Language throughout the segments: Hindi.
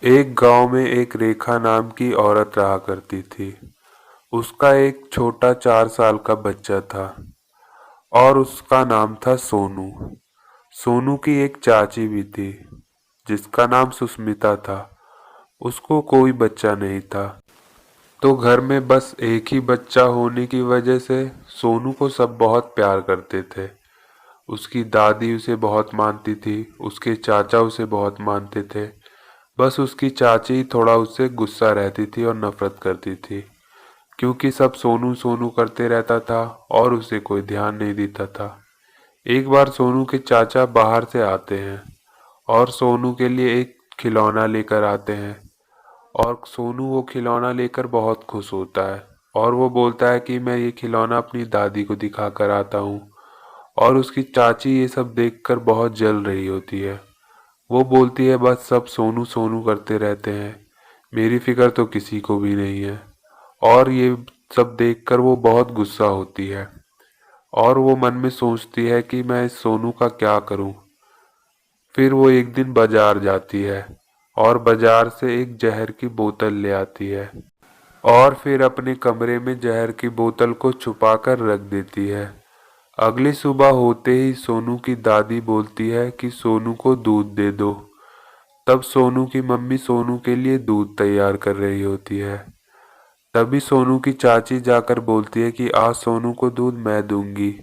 एक गांव में एक रेखा नाम की औरत रहा करती थी। उसका एक छोटा 4 साल का बच्चा था और उसका नाम था सोनू। सोनू की एक चाची भी थी जिसका नाम सुस्मिता था। उसको कोई बच्चा नहीं था, तो घर में बस एक ही बच्चा होने की वजह से सोनू को सब बहुत प्यार करते थे। उसकी दादी उसे बहुत मानती थी, उसके चाचा उसे बहुत मानते थे। बस उसकी चाची ही थोड़ा उससे गुस्सा रहती थी और नफरत करती थी, क्योंकि सब सोनू सोनू करते रहता था और उसे कोई ध्यान नहीं देता था। एक बार सोनू के चाचा बाहर से आते हैं और सोनू के लिए एक खिलौना लेकर आते हैं, और सोनू वो खिलौना लेकर बहुत खुश होता है और वो बोलता है कि मैं ये खिलौना अपनी दादी को दिखा कर आता हूँ। और उसकी चाची ये सब देखकर बहुत जल रही होती है। वो बोलती है बस सब सोनू सोनू करते रहते हैं, मेरी फिक्र तो किसी को भी नहीं है। और ये सब देखकर वो बहुत गुस्सा होती है और वो मन में सोचती है कि मैं इस सोनू का क्या करूं। फिर वो एक दिन बाजार जाती है और बाजार से एक जहर की बोतल ले आती है और फिर अपने कमरे में जहर की बोतल को छुपा कर रख देती है। अगली सुबह होते ही सोनू की दादी बोलती है कि सोनू को दूध दे दो। तब सोनू की मम्मी सोनू के लिए दूध तैयार कर रही होती है। तभी सोनू की चाची जाकर बोलती है कि आज सोनू को दूध मैं दूंगी,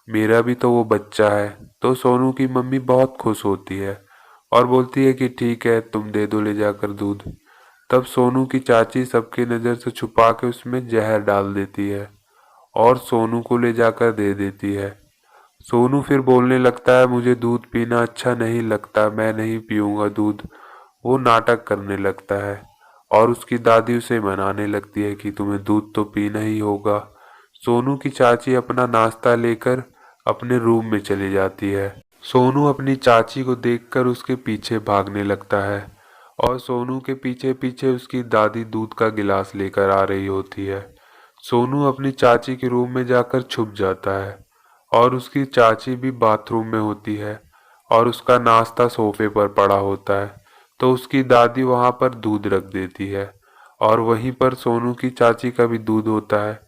मेरा भी तो वो बच्चा है। तो सोनू की मम्मी बहुत खुश होती है और बोलती है कि ठीक है, तुम दे दो ले जाकर दूध। तब सोनू की चाची सबकी नज़र से छुपा के उसमें जहर डाल देती है और सोनू को ले जाकर दे देती है। सोनू फिर बोलने लगता है मुझे दूध पीना अच्छा नहीं लगता, मैं नहीं पीऊंगा दूध। वो नाटक करने लगता है और उसकी दादी उसे मनाने लगती है कि तुम्हें दूध तो पीना ही होगा। सोनू की चाची अपना नाश्ता लेकर अपने रूम में चली जाती है। सोनू अपनी चाची को देखकर उसके पीछे भागने लगता है और सोनू के पीछे पीछे उसकी दादी दूध का गिलास लेकर आ रही होती है। सोनू अपनी चाची के रूम में जाकर छुप जाता है और उसकी चाची भी बाथरूम में होती है और उसका नाश्ता सोफे पर पड़ा होता है। तो उसकी दादी वहां पर दूध रख देती है और वहीं पर सोनू की चाची का भी दूध होता है।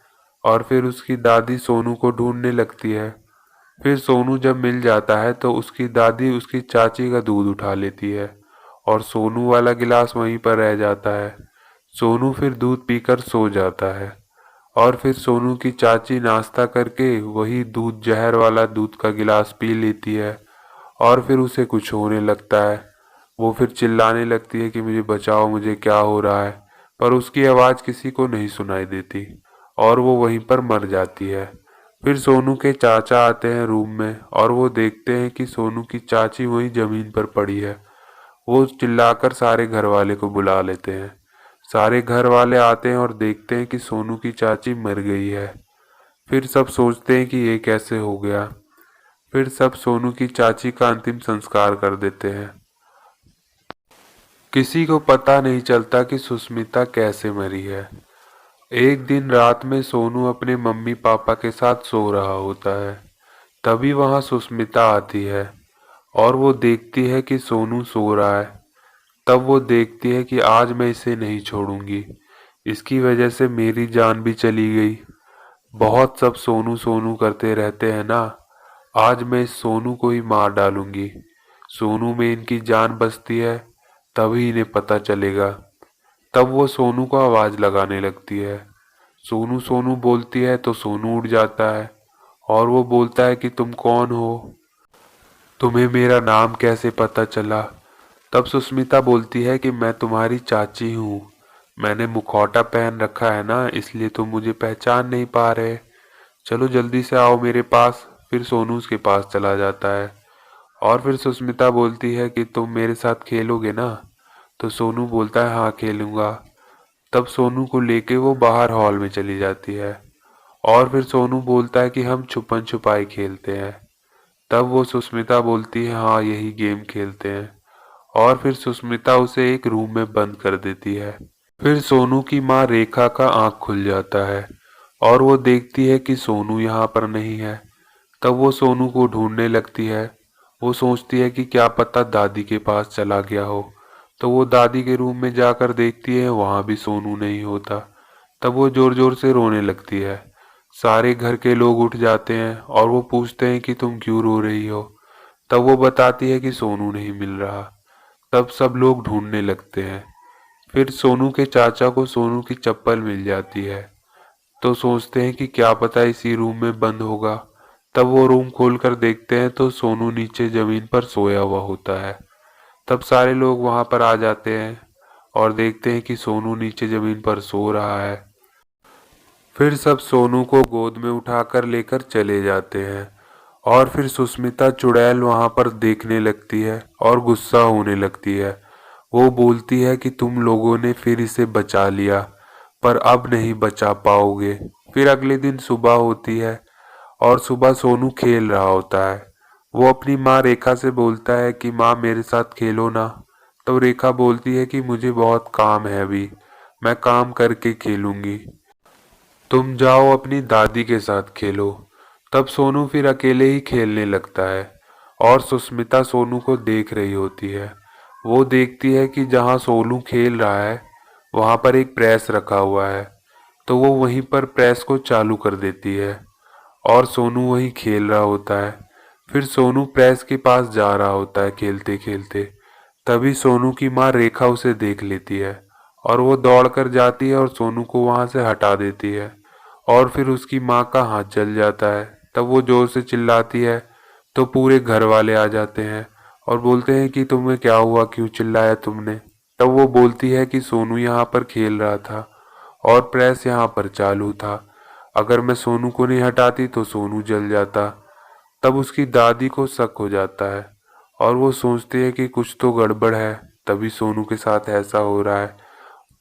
और फिर उसकी दादी सोनू को ढूंढने लगती है। फिर सोनू जब मिल जाता है तो उसकी दादी उसकी चाची का दूध उठा लेती है और सोनू वाला गिलास वहीं पर रह जाता है। सोनू फिर दूध पीकर सो जाता है और फिर सोनू की चाची नाश्ता करके वही दूध जहर वाला दूध का गिलास पी लेती है और फिर उसे कुछ होने लगता है। वो फिर चिल्लाने लगती है कि मुझे बचाओ, मुझे क्या हो रहा है। पर उसकी आवाज़ किसी को नहीं सुनाई देती और वो वहीं पर मर जाती है। फिर सोनू के चाचा आते हैं रूम में और वो देखते हैं कि सोनू की चाची वहीं जमीन पर पड़ी है। वो चिल्लाकर सारे घर वाले को बुला लेते हैं। सारे घर वाले आते हैं और देखते हैं कि सोनू की चाची मर गई है। फिर सब सोचते हैं कि ये कैसे हो गया। फिर सब सोनू की चाची का अंतिम संस्कार कर देते हैं। किसी को पता नहीं चलता कि सुष्मिता कैसे मरी है। एक दिन रात में सोनू अपने मम्मी पापा के साथ सो रहा होता है। तभी वहां सुष्मिता आती है और वो देखती है कि सोनू सो रहा है। तब वो देखती है कि आज मैं इसे नहीं छोड़ूंगी, इसकी वजह से मेरी जान भी चली गई। बहुत सब सोनू सोनू करते रहते हैं ना, आज मैं इस सोनू को ही मार डालूंगी। सोनू में इनकी जान बसती है, तभी इन्हें पता चलेगा। तब वो सोनू को आवाज लगाने लगती है। सोनू सोनू बोलती है तो सोनू उठ जाता है और वो बोलता है कि तुम कौन हो, तुम्हें मेरा नाम कैसे पता चला। तब सुष्मिता बोलती है कि मैं तुम्हारी चाची हूँ, मैंने मुखौटा पहन रखा है ना, इसलिए तुम मुझे पहचान नहीं पा रहे। चलो जल्दी से आओ मेरे पास। फिर सोनू उसके पास चला जाता है और फिर सुष्मिता बोलती है कि तुम मेरे साथ खेलोगे ना। तो सोनू बोलता है हाँ खेलूंगा। तब सोनू को लेके वो बाहर हॉल में चली जाती है और फिर सोनू बोलता है कि हम छुपन छुपाई खेलते हैं। तब वो सुष्मिता बोलती है हाँ यही गेम खेलते हैं और फिर सुष्मिता उसे एक रूम में बंद कर देती है। फिर सोनू की माँ रेखा का आंख खुल जाता है और वो देखती है कि सोनू यहाँ पर नहीं है। तब वो सोनू को ढूंढने लगती है। वो सोचती है कि क्या पता दादी के पास चला गया हो, तो वो दादी के रूम में जाकर देखती है, वहां भी सोनू नहीं होता। तब वो जोर जोर से रोने लगती है। सारे घर के लोग उठ जाते हैं और वो पूछते हैं कि तुम क्यों रो रही हो। तब वो बताती है कि सोनू नहीं मिल रहा। तब सब लोग ढूंढने लगते हैं। फिर सोनू के चाचा को सोनू की चप्पल मिल जाती है, तो सोचते हैं कि क्या पता इसी रूम में बंद होगा। तब वो रूम खोलकर देखते हैं तो सोनू नीचे जमीन पर सोया हुआ होता है। तब सारे लोग वहां पर आ जाते हैं और देखते हैं कि सोनू नीचे जमीन पर सो रहा है। फिर सब सोनू को गोद में उठाकर लेकर चले जाते हैं। और फिर सुष्मिता चुड़ैल वहां पर देखने लगती है और गुस्सा होने लगती है। वो बोलती है कि तुम लोगों ने फिर इसे बचा लिया, पर अब नहीं बचा पाओगे। फिर अगले दिन सुबह होती है और सुबह सोनू खेल रहा होता है। वो अपनी माँ रेखा से बोलता है कि माँ मेरे साथ खेलो ना। तो रेखा बोलती है कि मुझे बहुत काम है अभी, मैं काम करके खेलूंगी, तुम जाओ अपनी दादी के साथ खेलो। तब सोनू फिर अकेले ही खेलने लगता है और सुष्मिता सोनू को देख रही होती है। वो देखती है कि जहाँ सोनू खेल रहा है वहाँ पर एक प्रेस रखा हुआ है, तो वो वहीं पर प्रेस को चालू कर देती है और सोनू वहीं खेल रहा होता है। फिर सोनू प्रेस के पास जा रहा होता है खेलते खेलते। तभी सोनू की माँ रेखा उसे देख लेती है और वो दौड़ कर जाती है और सोनू को वहां से हटा देती है। और फिर उसकी माँ का हाथ जल जाता है। तब वो जोर से चिल्लाती है तो पूरे घर वाले आ जाते हैं और बोलते हैं कि तुम्हें क्या हुआ, क्यों चिल्लाया तुमने। तब वो बोलती है कि सोनू यहाँ पर खेल रहा था और प्रेस यहाँ पर चालू था, अगर मैं सोनू को नहीं हटाती तो सोनू जल जाता। तब उसकी दादी को शक हो जाता है और वो सोचती है कि कुछ तो गड़बड़ है, तभी सोनू के साथ ऐसा हो रहा है।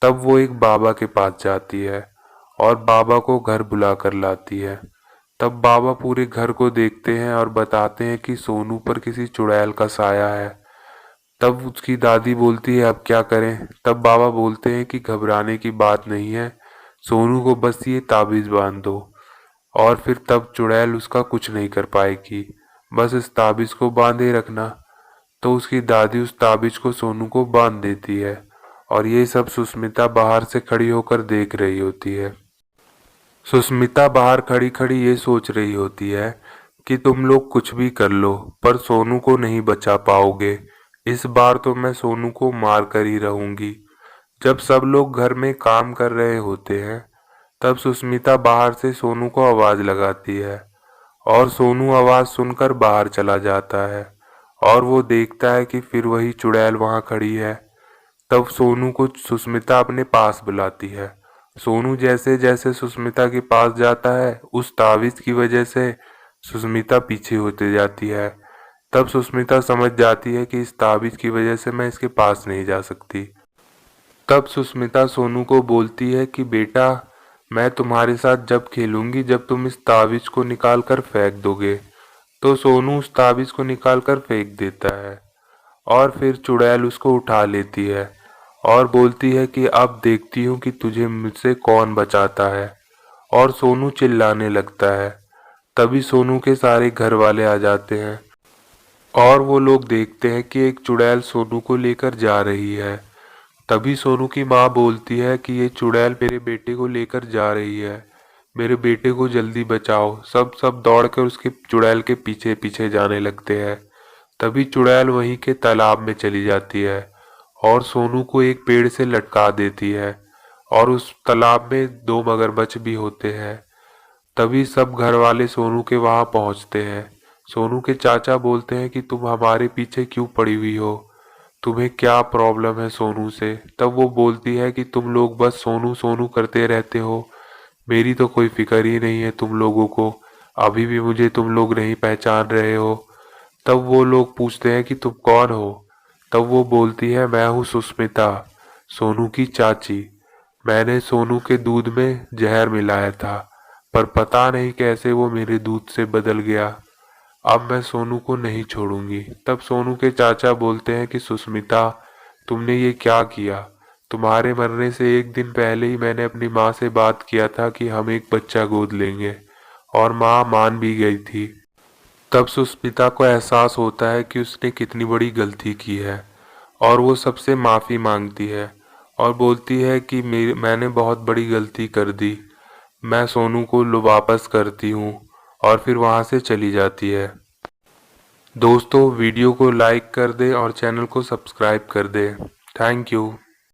तब वो एक बाबा के पास जाती है और बाबा को घर बुला कर लाती है। तब बाबा पूरे घर को देखते हैं और बताते हैं कि सोनू पर किसी चुड़ैल का साया है। तब उसकी दादी बोलती है अब क्या करें। तब बाबा बोलते हैं कि घबराने की बात नहीं है, सोनू को बस ये ताबीज बांध दो और फिर तब चुड़ैल उसका कुछ नहीं कर पाएगी, बस इस ताबीज को बांधे रखना। तो उसकी दादी उस ताबीज को सोनू को बांध देती है और ये सब सुष्मिता बाहर से खड़ी होकर देख रही होती है। सुष्मिता बाहर खड़ी खड़ी ये सोच रही होती है कि तुम लोग कुछ भी कर लो पर सोनू को नहीं बचा पाओगे, इस बार तो मैं सोनू को मार कर ही रहूंगी। जब सब लोग घर में काम कर रहे होते हैं तब सुष्मिता बाहर से सोनू को आवाज लगाती है और सोनू आवाज सुनकर बाहर चला जाता है और वो देखता है कि फिर वही चुड़ैल वहां खड़ी है। तब सोनू को सुष्मिता अपने पास बुलाती है। सोनू जैसे जैसे सुष्मिता के पास जाता है उस ताबीज की वजह से सुष्मिता पीछे होते जाती है। तब सुष्मिता समझ जाती है कि इस ताबीज की वजह से मैं इसके पास नहीं जा सकती। तब सुष्मिता सोनू को बोलती है कि बेटा, मैं तुम्हारे साथ जब खेलूंगी जब तुम इस ताबीज को निकाल कर फेंक दोगे। तो सोनू उस ताबीज को निकाल कर फेंक देता है और फिर चुड़ैल उसको उठा लेती है और बोलती है कि अब देखती हूँ कि तुझे मुझसे कौन बचाता है। और सोनू चिल्लाने लगता है। तभी सोनू के सारे घर वाले आ जाते हैं और वो लोग देखते हैं कि एक चुड़ैल सोनू को लेकर जा रही है। तभी सोनू की माँ बोलती है कि ये चुड़ैल मेरे बेटे को लेकर जा रही है, मेरे बेटे को जल्दी बचाओ। सब दौड़कर उसके चुड़ैल के पीछे पीछे जाने लगते हैं। तभी चुड़ैल वहीं के तालाब में चली जाती है और सोनू को एक पेड़ से लटका देती है और उस तालाब में दो मगरमच्छ भी होते हैं। तभी सब घर वाले सोनू के वहां पहुंचते हैं। सोनू के चाचा बोलते हैं कि तुम हमारे पीछे क्यों पड़ी हुई हो, तुम्हें क्या प्रॉब्लम है सोनू से। तब वो बोलती है कि तुम लोग बस सोनू सोनू करते रहते हो, मेरी तो कोई फिक्र ही नहीं है तुम लोगों को, अभी भी मुझे तुम लोग नहीं पहचान रहे हो। तब वो लोग पूछते हैं कि तुम कौन हो। तब वो बोलती है मैं हूँ सुष्मिता, सोनू की चाची। मैंने सोनू के दूध में जहर मिलाया था पर पता नहीं कैसे वो मेरे दूध से बदल गया। अब मैं सोनू को नहीं छोड़ूंगी। तब सोनू के चाचा बोलते हैं कि सुष्मिता, तुमने ये क्या किया। तुम्हारे मरने से एक दिन पहले ही मैंने अपनी माँ से बात किया था कि हम एक बच्चा गोद लेंगे और माँ मान भी गई थी। तब सुष्मिता को एहसास होता है कि उसने कितनी बड़ी गलती की है और वो सबसे माफ़ी मांगती है और बोलती है कि मैंने बहुत बड़ी गलती कर दी, मैं सोनू को वापस करती हूँ, और फिर वहाँ से चली जाती है। दोस्तों वीडियो को लाइक कर दे और चैनल को सब्सक्राइब कर दे। Thank you.